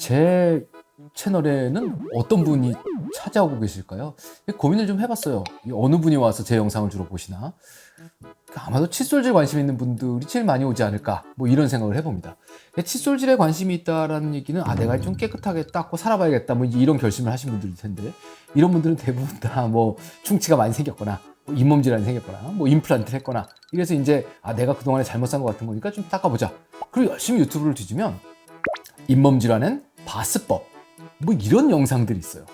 제 채널에는 어떤 분이 찾아오고 계실까요? 고민을 좀 해봤어요. 어느 분이 와서 제 영상을 주로 보시나? 아마도 칫솔질 관심 있는 분들이 제일 많이 오지 않을까, 뭐 이런 생각을 해봅니다. 칫솔질에 관심이 있다라는 얘기는 내가 좀 깨끗하게 닦고 살아봐야겠다, 뭐 이런 결심을 하신 분들일 텐데, 이런 분들은 대부분 다 뭐 충치가 많이 생겼거나 뭐 잇몸 질환이 생겼거나 뭐 임플란트를 했거나, 이래서 이제 내가 그동안에 잘못 산 것 같은 거니까 좀 닦아보자, 그리고 열심히 유튜브를 뒤지면 잇몸 질환엔 바스법, 뭐 이런 영상들이 있어요.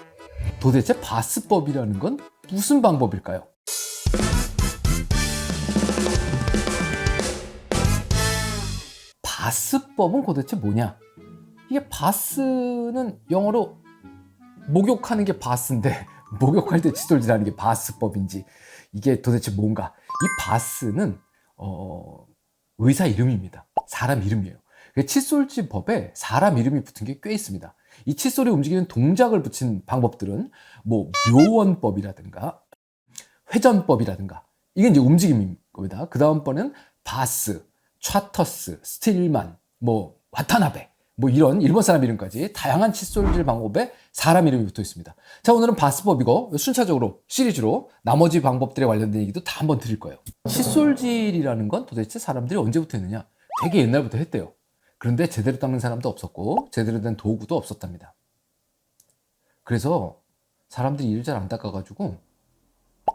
도대체 바스법이라는 건 무슨 방법일까요? 바스법은 도대체 뭐냐? 이게 바스는 영어로 목욕하는 게 바스인데 목욕할 때 칫솔질하는 게 바스법인지, 이게 도대체 뭔가? 이 바스는 의사 이름입니다. 사람 이름이에요. 칫솔질법에 사람 이름이 붙은 게 꽤 있습니다. 이 칫솔이 움직이는 동작을 붙인 방법들은 뭐 묘원법이라든가 회전법이라든가, 이게 이제 움직임인 겁니다. 그 다음 번은 바스, 차터스, 스틸만, 뭐 와타나베, 뭐 이런 일본 사람 이름까지 다양한 칫솔질 방법에 사람 이름이 붙어 있습니다. 자, 오늘은 바스법이고 순차적으로 시리즈로 나머지 방법들에 관련된 얘기도 다 한번 드릴 거예요. 칫솔질이라는 건 도대체 사람들이 언제부터 했느냐? 되게 옛날부터 했대요. 그런데 제대로 닦는 사람도 없었고 제대로 된 도구도 없었답니다. 그래서 사람들이 이를 잘 안 닦아가지고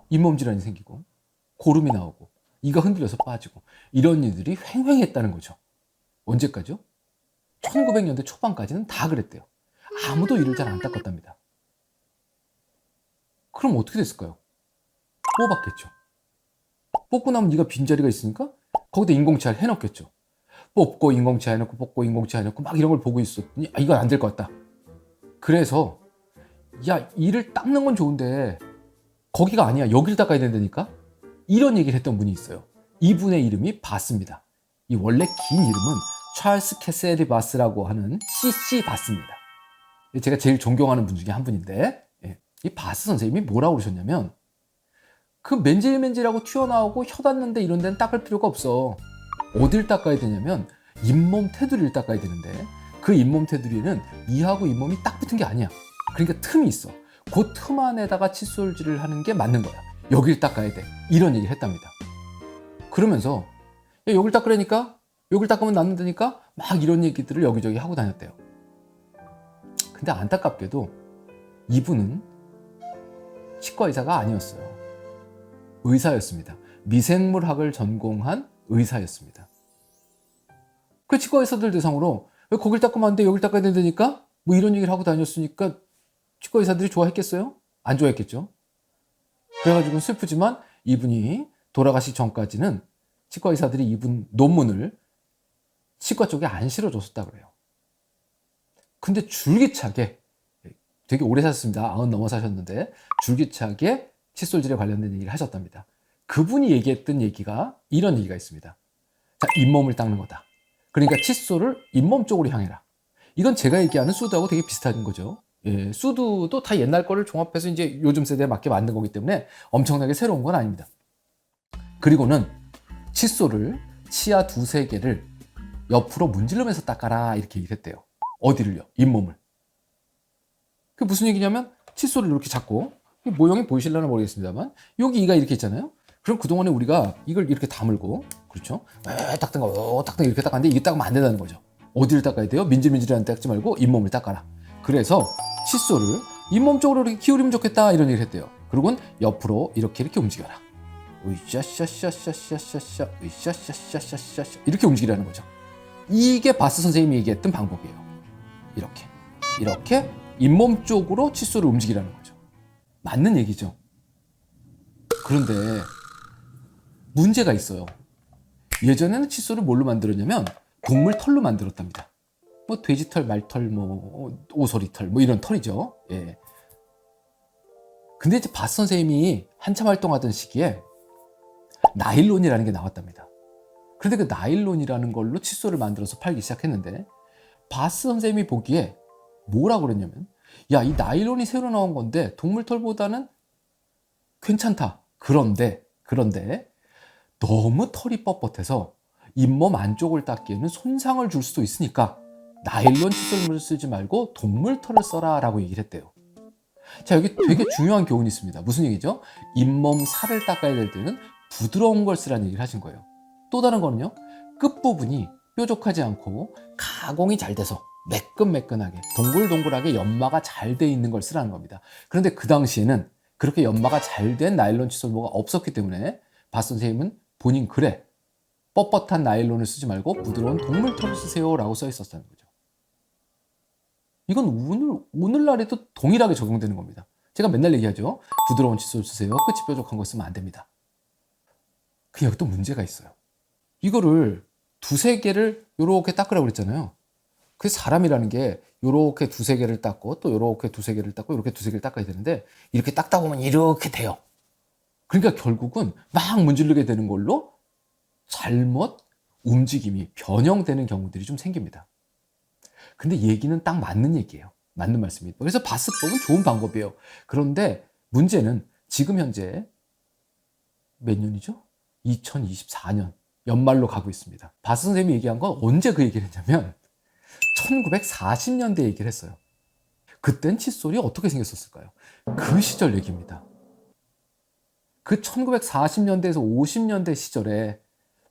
잇몸 질환이 생기고 고름이 나오고 이가 흔들려서 빠지고 이런 일들이 횡행했다는 거죠. 언제까지요? 1900년대 초반까지는 다 그랬대요. 아무도 이를 잘 안 닦았답니다. 그럼 어떻게 됐을까요? 뽑았겠죠. 뽑고 나면 네가 빈자리가 있으니까 거기다 인공치아를 해놓겠죠. 뽑고 인공치아 해놓고 뽑고 인공치아 해놓고 막 이런 걸 보고 있었더니 이건 안 될 것 같다. 그래서 이를 닦는 건 좋은데 거기가 아니야, 여기를 닦아야 된다니까, 이런 얘기를 했던 분이 있어요. 이분의 이름이 바스입니다. 이 원래 긴 이름은 찰스 캐세리 바스라고 하는 CC 바스입니다. 제가 제일 존경하는 분 중에 한 분인데, 이 바스 선생님이 뭐라고 그러셨냐면, 그 맨질맨질하고 튀어나오고 혀 닿는데 이런 데는 닦을 필요가 없어. 어딜 닦아야 되냐면 잇몸 테두리를 닦아야 되는데, 그 잇몸 테두리는 이하고 잇몸이 딱 붙은 게 아니야. 그러니까 틈이 있어. 그 틈 안에다가 칫솔질을 하는 게 맞는 거야. 여길 닦아야 돼, 이런 얘기를 했답니다. 그러면서 여길 닦으라니까, 여길 닦으면 낫는다니까, 막 이런 얘기들을 여기저기 하고 다녔대요. 근데 안타깝게도 이분은 치과 의사가 아니었어요. 의사였습니다. 미생물학을 전공한 의사였습니다. 그 치과 의사들 대상으로 왜 거길 닦으면 안 돼, 여길 닦아야 된다니까, 뭐 이런 얘기를 하고 다녔으니까 치과 의사들이 좋아했겠어요? 안 좋아했겠죠. 그래가지고 슬프지만 이분이 돌아가시기 전까지는 치과 의사들이 이분 논문을 치과 쪽에 안 실어줬었다 그래요. 근데 줄기차게, 되게 오래 사셨습니다. 90 넘어 사셨는데 줄기차게 칫솔질에 관련된 얘기를 하셨답니다. 그분이 얘기했던 얘기가 이런 얘기가 있습니다. 자, 잇몸을 닦는 거다. 그러니까 칫솔을 잇몸 쪽으로 향해라. 이건 제가 얘기하는 수두하고 되게 비슷한 거죠. 수두도 다 옛날 거를 종합해서 이제 요즘 세대에 맞게 만든 거기 때문에 엄청나게 새로운 건 아닙니다. 그리고는 칫솔을 치아 두세 개를 옆으로 문지르면서 닦아라, 이렇게 얘기를 했대요. 어디를요? 잇몸을. 그게 무슨 얘기냐면, 칫솔을 이렇게 잡고, 모형이 보이실려나 모르겠습니다만 여기 이가 이렇게 있잖아요. 그럼 그동안에 우리가 이걸 이렇게 다물고, 그렇죠? 닦든가 닦든가 이렇게 닦았는데 이게 닦으면 안 된다는 거죠. 어디를 닦아야 돼요? 민질민질한 데 닦지 말고 잇몸을 닦아라. 그래서 칫솔을 잇몸 쪽으로 이렇게 기울이면 좋겠다, 이런 얘기를 했대요. 그리고는 옆으로 이렇게 움직여라. 으쌰쌰쌰쌰쌰쌰 으쌰쌰쌰쌰쌰 이렇게 움직이라는 거죠. 이게 바스 선생님이 얘기했던 방법이에요. 이렇게 잇몸 쪽으로 칫솔을 움직이라는 거죠. 맞는 얘기죠. 그런데 문제가 있어요. 예전에는 칫솔을 뭘로 만들었냐면 동물 털로 만들었답니다. 뭐 돼지털, 말털, 뭐 오소리털, 뭐 이런 털이죠. 근데 이제 바스 선생님이 한참 활동하던 시기에 나일론이라는 게 나왔답니다. 그런데 그 나일론이라는 걸로 칫솔을 만들어서 팔기 시작했는데, 바스 선생님이 보기에 뭐라고 그랬냐면, 이 나일론이 새로 나온 건데 동물털보다는 괜찮다. 그런데 너무 털이 뻣뻣해서 잇몸 안쪽을 닦기에는 손상을 줄 수도 있으니까 나일론 칫솔물을 쓰지 말고 동물 털을 써라 라고 얘기를 했대요. 자, 여기 되게 중요한 교훈이 있습니다. 무슨 얘기죠? 잇몸 살을 닦아야 될 때는 부드러운 걸 쓰라는 얘기를 하신 거예요. 또 다른 거는요, 끝부분이 뾰족하지 않고 가공이 잘 돼서 매끈매끈하게 동글동글하게 연마가 잘 돼 있는 걸 쓰라는 겁니다. 그런데 그 당시에는 그렇게 연마가 잘 된 나일론 칫솔모가 없었기 때문에 바 선생님은 본인 글에 뻣뻣한 나일론을 쓰지 말고 부드러운 동물털을 쓰세요 라고 써 있었다는 거죠. 이건 오늘날에도 동일하게 적용되는 겁니다. 제가 맨날 얘기하죠. 부드러운 칫솔 쓰세요. 끝이 뾰족한 거 쓰면 안 됩니다. 그 여기 또 문제가 있어요. 이거를 두세 개를 요렇게 닦으라고 그랬잖아요. 그 사람이라는 게 요렇게 두세 개를 닦고 또 요렇게 두세 개를 닦고 요렇게 두세 개를 닦아야 되는데 이렇게 닦다 보면 이렇게 돼요. 그러니까 결국은 막 문지르게 되는 걸로 잘못 움직임이 변형되는 경우들이 좀 생깁니다. 근데 얘기는 딱 맞는 얘기예요. 맞는 말씀입니다. 그래서 바스법은 좋은 방법이에요. 그런데 문제는 지금 현재 몇 년이죠? 2024년 연말로 가고 있습니다. 바스 선생님이 얘기한 건 언제 그 얘기를 했냐면 1940년대 얘기를 했어요. 그땐 칫솔이 어떻게 생겼었을까요? 그 시절 얘기입니다. 그 1940년대에서 50년대 시절에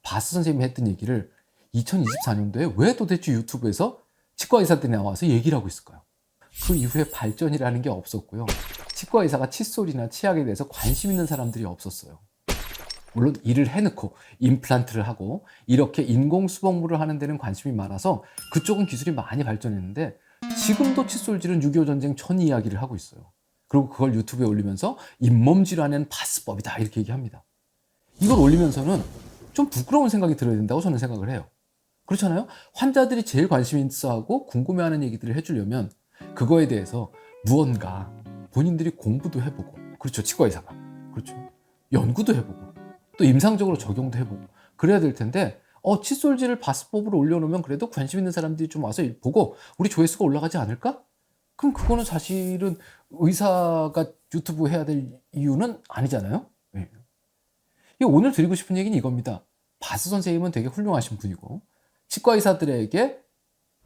바스 선생님이 했던 얘기를 2024년도에 왜 도대체 유튜브에서 치과 의사들이 나와서 얘기를 하고 있을까요? 그 이후에 발전이라는 게 없었고요. 치과 의사가 칫솔이나 치약에 대해서 관심 있는 사람들이 없었어요. 물론 일을 해놓고 임플란트를 하고 이렇게 인공수복물을 하는 데는 관심이 많아서 그쪽은 기술이 많이 발전했는데 지금도 칫솔질은 6.25 전쟁 전 이야기를 하고 있어요. 그리고 그걸 유튜브에 올리면서 잇몸 질환엔 바스법이다 이렇게 얘기합니다. 이걸 올리면서는 좀 부끄러운 생각이 들어야 된다고 저는 생각을 해요. 그렇잖아요? 환자들이 제일 관심 있어하고 궁금해하는 얘기들을 해주려면 그거에 대해서 무언가 본인들이 공부도 해보고, 그렇죠, 치과 의사가, 그렇죠, 연구도 해보고 또 임상적으로 적용도 해보고 그래야 될 텐데 칫솔질을 바스법으로 올려놓으면 그래도 관심 있는 사람들이 좀 와서 보고 우리 조회수가 올라가지 않을까? 그럼 그거는 사실은 의사가 유튜브 해야 될 이유는 아니잖아요. 네. 오늘 드리고 싶은 얘기는 이겁니다. 바스 선생님은 되게 훌륭하신 분이고 치과 의사들에게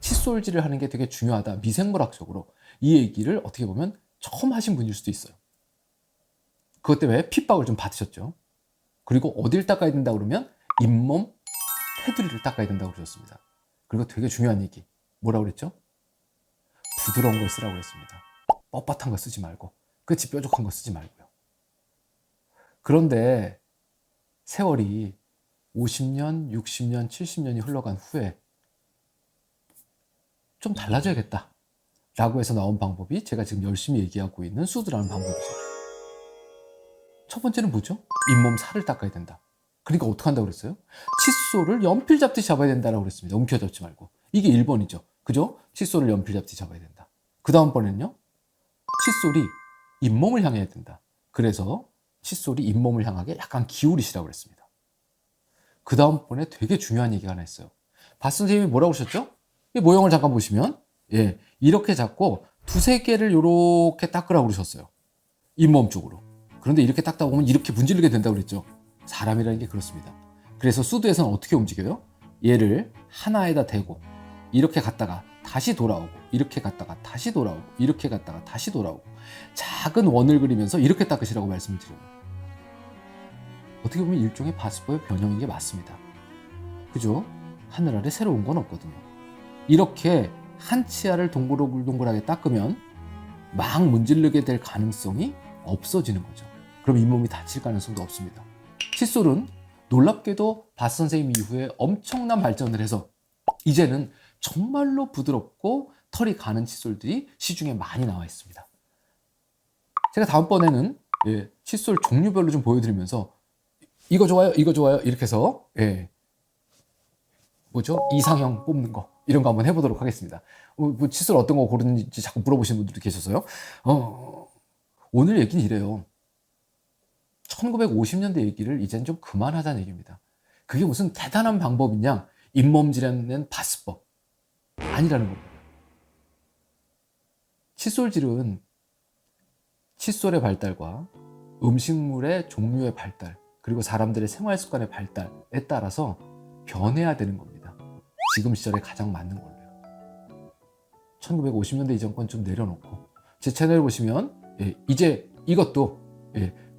칫솔질을 하는 게 되게 중요하다. 미생물학적으로 이 얘기를 어떻게 보면 처음 하신 분일 수도 있어요. 그것 때문에 핍박을 좀 받으셨죠. 그리고 어딜 닦아야 된다 그러면 잇몸, 테두리를 닦아야 된다고 그러셨습니다. 그리고 되게 중요한 얘기 뭐라고 그랬죠? 부드러운 걸 쓰라고 그랬습니다. 뻣뻣한 거 쓰지 말고 끝이 뾰족한 거 쓰지 말고요. 그런데 세월이 50년, 60년, 70년이 흘러간 후에 좀 달라져야겠다 라고 해서 나온 방법이 제가 지금 열심히 얘기하고 있는 수드라는 방법이죠. 첫 번째는 뭐죠? 잇몸 살을 닦아야 된다. 그러니까 어떻게 한다고 그랬어요? 칫솔을 연필 잡듯이 잡아야 된다고 그랬습니다. 움켜 잡지 말고. 이게 1번이죠. 그죠? 칫솔을 연필 잡듯이 잡아야 된다. 그 다음번에는요, 칫솔이 잇몸을 향해야 된다. 그래서 칫솔이 잇몸을 향하게 약간 기울이시라고 그랬습니다. 그 다음번에 되게 중요한 얘기가 하나 있어요. 바스 선생님이 뭐라고 하셨죠? 이 모형을 잠깐 보시면, 예, 이렇게 잡고 두세 개를 이렇게 닦으라고 그러셨어요. 잇몸 쪽으로. 그런데 이렇게 닦다 보면 이렇게 문지르게 된다고 그랬죠. 사람이라는 게 그렇습니다. 그래서 수드에서는 어떻게 움직여요? 얘를 하나에다 대고 이렇게 갔다가 다시 돌아오고 이렇게 갔다가 다시 돌아오고 이렇게 갔다가 다시 돌아오고 작은 원을 그리면서 이렇게 닦으시라고 말씀을 드려요. 어떻게 보면 일종의 바스법의 변형인 게 맞습니다. 그죠? 하늘 아래 새로운 건 없거든요. 이렇게 한 치아를 동글동글하게 닦으면 막 문지르게 될 가능성이 없어지는 거죠. 그럼 잇몸이 다칠 가능성도 없습니다. 칫솔은 놀랍게도 바스 선생님 이후에 엄청난 발전을 해서 이제는 정말로 부드럽고 털이 가는 칫솔들이 시중에 많이 나와 있습니다. 제가 다음번에는 칫솔 종류별로 좀 보여드리면서 이거 좋아요, 이거 좋아요 이렇게 해서 뭐죠? 이상형 뽑는 거 이런 거 한번 해보도록 하겠습니다. 뭐 칫솔 어떤 거 고르는지 자꾸 물어보시는 분들도 계셔서요. 오늘 얘기는 이래요. 1950년대 얘기를 이젠 좀 그만하자는 얘기입니다. 그게 무슨 대단한 방법이냐? 잇몸질하는 바스법 아니라는 겁니다. 칫솔질은 칫솔의 발달과 음식물의 종류의 발달 그리고 사람들의 생활 습관의 발달에 따라서 변해야 되는 겁니다. 지금 시절에 가장 맞는 걸로요. 1950년대 이전 건 좀 내려놓고 제 채널을 보시면 이제 이것도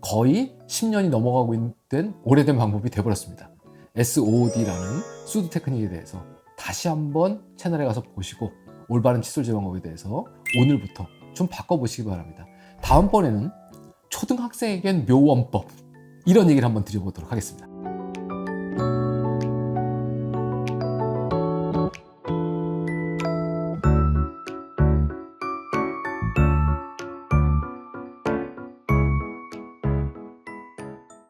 거의 10년이 넘어가고 있는 오래된 방법이 되어버렸습니다. SOOD라는 수드 테크닉에 대해서 다시 한번 채널에 가서 보시고 올바른 칫솔 제방법에 대해서 오늘부터 좀 바꿔보시기 바랍니다. 다음번에는 초등학생에겐 묘원법 이런 얘기를 한번 드려보도록 하겠습니다.